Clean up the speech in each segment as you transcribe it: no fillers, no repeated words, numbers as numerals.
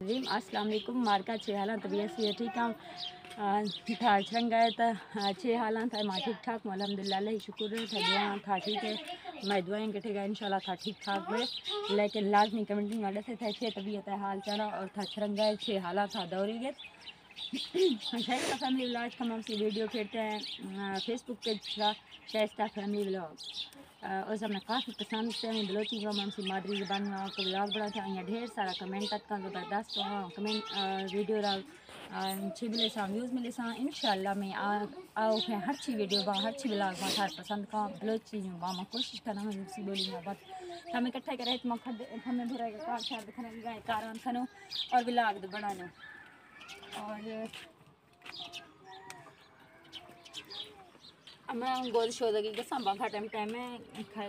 अस्सलाम वालेकुम। मार्का छे हालां तबीयत से ठीक है। था छंगा है तो छे हालां था मां ठीक ठाक अल्हम्दुलिल्लाह अल्लाह शुक्र था दुआ था ठीक है। मैं दुआएं कटेगा इंशाल्लाह था ठीक ठाक हुए, लेकिन लाजमी कमेंटिंग वाले से था छे तबीयत है हाल चढ़ा और था छरंगा है छे हालां था दौरी गए। शाइस्ता फैमिली व्लॉग का हम सी वीडियो फेरते हैं फेसबुक पे शाइस्ता फैमिली व्लॉग और सब मैं काफ़ी पसंद से हमें बलोची का हमसी मादरी ज़बान में आपको व्लॉग बनाते हैं। यहाँ ढेर सारा कमेंट तक का ज़बरदस्त कमेंट वीडियो अच्छी मिले सा व्यूज़ मिले सा इंशाल्लाह मैं आओ फिर हर ची वीडियो बा हर ची व्लॉग बा हर पसंद का बलोची बा मैं कोशिश करना मैं उसी बोली बात हमें इकट्ठा करे तो हमें भरा कार शायद दिखाने गए कार खनो और व्लॉग बनानो और मैं गोल शो लगी कि संभा खा टाइम में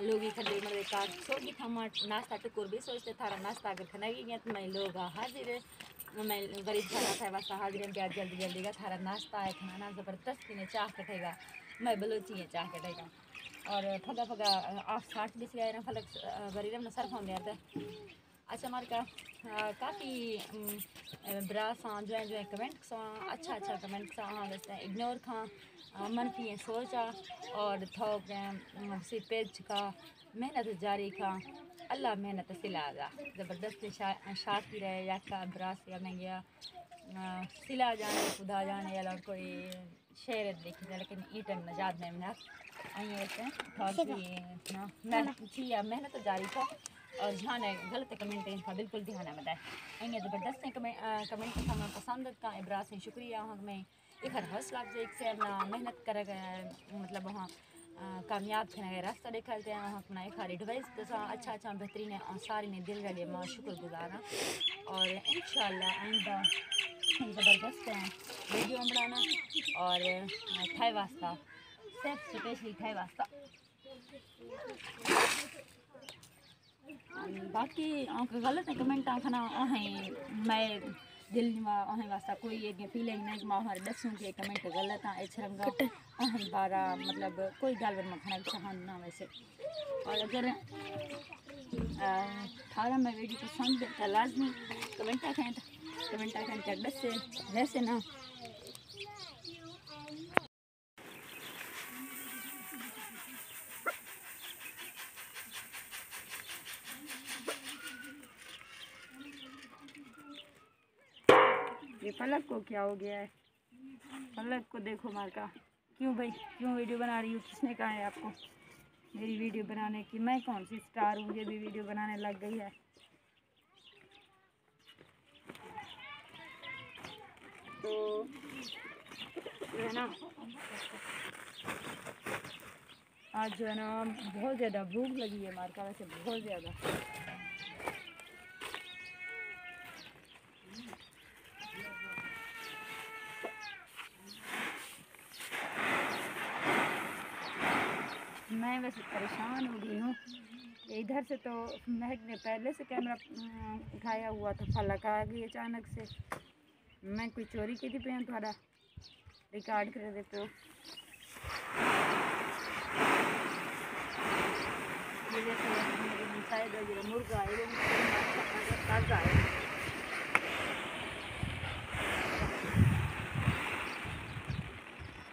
लोग खड़े मरे कार सो कि हम नाश्ता टुकुर भी सोचते थारा नाश्ता अगर खाना की गया तो मैं लोग हाजिर मैं गरीब खाना खाए वास्ता हाजिर प्याज जल्दी जल्दी का थारा नाश्ता है खाना ज़बरदस्ती ने चाह कटेगा मैं बलोची है चाह कटेगा और फगा फगा आप 60 भी से फलक गरीब में सर फोन दिया अच्छा हमारे का काफ़ी बरा सा जो है कमेंट सा अच्छा कमेंट सा वैसे इग्नोर था मनफी सोचा और थोक सी पेज का मेहनत जारी का अल्लाह मेहनत सिलाजा ज़बरदस्त शाद की रहे या का बरा से मैं गया सिला जाने खुदा जाने या और कोई शेर देखी था लेकिन ईटन नजात में मेहनत मेहनत जारी था और ध्यान है गलत कमेंट का बिल्कुल ध्यान है बताए अँ ज़बरदस्त कमेंट का मैं पसंद का इब्रा से शुक्रिया हमें एक हर हौसला एक से अपना मेहनत कर मतलब वहाँ कामयाब थे रास्ता देखते हैं वहाँ अपना एक हर एडवाइस तो अच्छा बेहतरीन है और सारी ने दिल रही माँ शुक्रगुजार और इंशाल्लाह आइंदा ज़बरदस्त है वीडियो बनाना और थाई वास्ता सिर्फ स्पेशली थाई वास्ता बाकी गलत कमेंट आखना मैं दिल वास्ता कोई एक फीलिंग नहीं मैं हमारे दसूँ के कमेंट गलत है छरंगा बारा मतलब कोई गल मैं खाना चाहन ना वैसे और अगर थारा मैं वीडियो पसंद तो लाजमी कमेंट आखें तक दस वैसे ना ये फलक को क्या हो गया है फलक को देखो मारका क्यों भाई क्यों वीडियो बना रही हूँ किसने कहा है आपको मेरी वीडियो बनाने की मैं कौन सी स्टार हूँ ये भी वीडियो बनाने लग गई है तो है ना आज जो है ना बहुत ज़्यादा भूख लगी है मारका वैसे बहुत ज़्यादा मैं वैसे परेशान हो गई हूँ इधर से तो महक ने पहले से कैमरा उठाया हुआ था फलक आ गई अचानक से मैं कोई चोरी की थी पे थोड़ा रिकॉर्ड कर देते हो शायद मुर्गा है ताज़ा है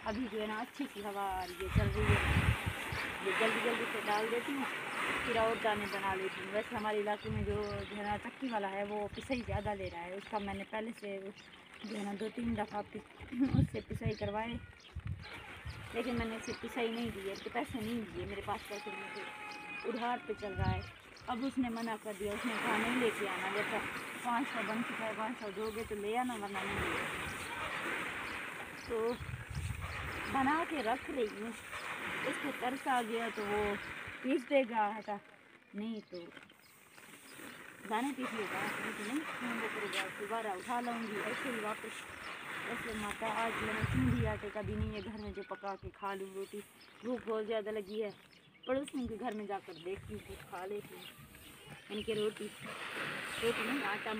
अभी जो है ना अच्छी सी हवा ये चल रही है ये जल्दी से डाल देती हूँ फिर और दाने बना लेती हूँ। वैसे हमारे इलाके में जो है ना चक्की वाला है वो पिसाई ज़्यादा ले रहा है उसका मैंने पहले से जो है ना 2-3 दफ़ा उससे पिसाई करवाए लेकिन मैंने इसे पिसाई नहीं दी है पैसे नहीं दिए मेरे पास पैसे नहीं थे उधार पे चल रहा है अब उसने मना कर दिया उसने कहा नहीं लेके आना जैसा 500 बन चुका है 500 दोगे तो ले आना वरना नहीं ले तो बना के रख रही हूँ इसको तरस आ गया तो वो पीस देगा हटा नहीं तो दाने पीस लेगा नहीं वो करेगा दोबारा उठा लाऊंगी ऐसे ही वापस ऐसे माता आज मैंने सिंधी आटे का भी नहीं है घर में जो पका के खा लूँ रोटी भूख बहुत ज़्यादा लगी है पड़ोसियों के घर में जाकर देखती हूँ कुछ खा लेती हूँ यानी कि रोटी नहीं आटा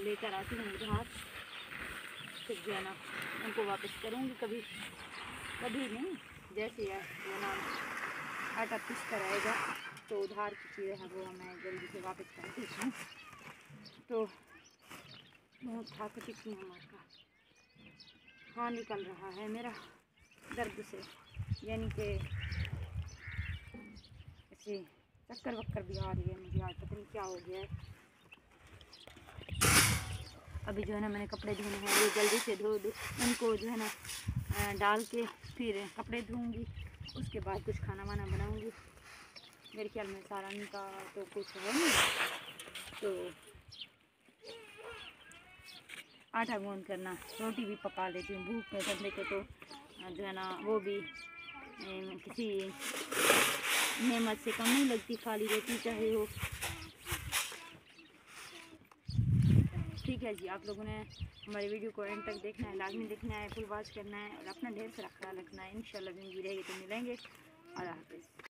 लेकर आती हूँ उधार फिर जो है ना उनको वापस करूँगी कभी नहीं जैसे है वो ना आटा पिस कर आएगा तो उधार की चीज़ें हैं वो मैं जल्दी से वापस करती हूँ तो बहुत थक चुकी हूँ माँ। हाँ निकल रहा है मेरा दर्द से, यानी कि ऐसे चक्कर वक्कर भी आ रही है मुझे। आज पता नहीं क्या हो गया है। अभी जो है ना मैंने कपड़े धोने हैं, ये जल्दी से धो उनको जो है ना डाल के फिर कपड़े धोऊंगी। उसके बाद कुछ खाना वाना बनाऊंगी। मेरे ख्याल में सारानी का तो कुछ है नहीं, तो आटा गूंद करना, रोटी भी पका लेती हूँ। भूख में बंदे को तो जो है ना वो भी किसी नेमत से कम नहीं लगती, खाली रोटी चाहे हो। ठीक है जी, आप लोगों ने हमारी वीडियो को एंड तक देखना है, लाजमी देखना है, फुल वॉच करना है और अपना ढेर सारा ख्याल रखना है। इंशाल्लाह ज़िंदगी रहेगी तो मिलेंगे। अल्लाह हाफ़िज़।